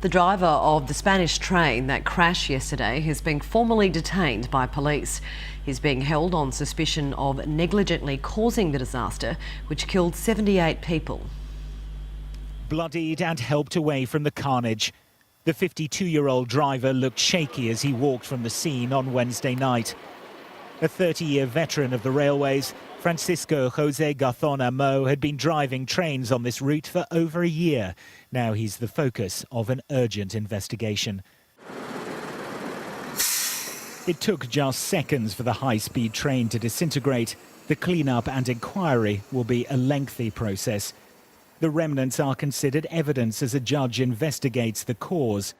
The driver of the Spanish train that crashed yesterday has been formally detained by police. He's being held on suspicion of negligently causing the disaster, which killed 78 people. Bloodied and helped away from the carnage. The 52-year-old driver looked shaky as he walked from the scene on Wednesday night. A 30-year veteran of the railways, Francisco Jose Garzón Amo, had been driving trains on this route for over a year. Now he's the focus of an urgent investigation. It took just seconds for the high-speed train to disintegrate. The clean-up and inquiry will be a lengthy process. The remnants are considered evidence as a judge investigates the cause.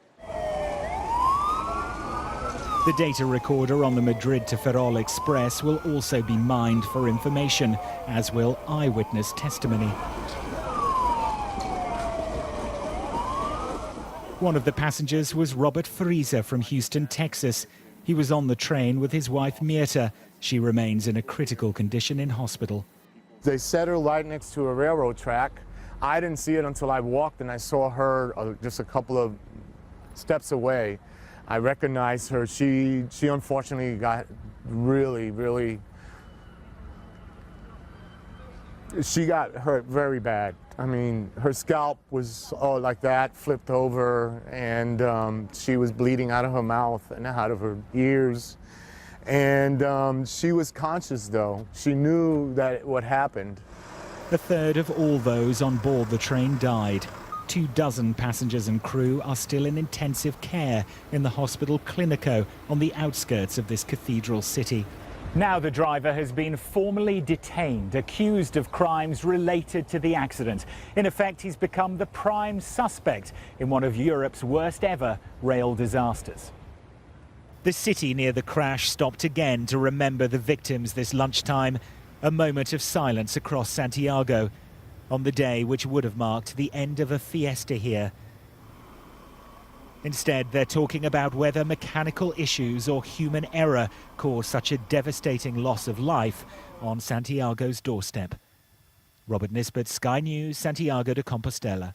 The data recorder on the Madrid to Ferrol Express will also be mined for information, as will eyewitness testimony. One of the passengers was Robert Frieser from Houston, Texas. He was on the train with his wife Mirta. She remains in a critical condition in hospital. They set her right next to a railroad track. I didn't see it until I walked and I saw her just a couple of steps away. I recognized her. She unfortunately got she got hurt very bad. I mean, her scalp was all like that, flipped over, and she was bleeding out of her mouth and out of her ears. And she was conscious, though. She knew that what happened. A third of all those on board the train died. 24 passengers and crew are still in intensive care in the hospital Clínico on the outskirts of this cathedral city. Now the driver has been formally detained, accused of crimes related to the accident. In effect, he's become the prime suspect in one of Europe's worst ever rail disasters. The city near the crash stopped again to remember the victims this lunchtime. A moment of silence across Santiago on the day which would have marked the end of a fiesta here. Instead, they're talking about whether mechanical issues or human error caused such a devastating loss of life on Santiago's doorstep. Robert Nisbet, Sky News, Santiago de Compostela.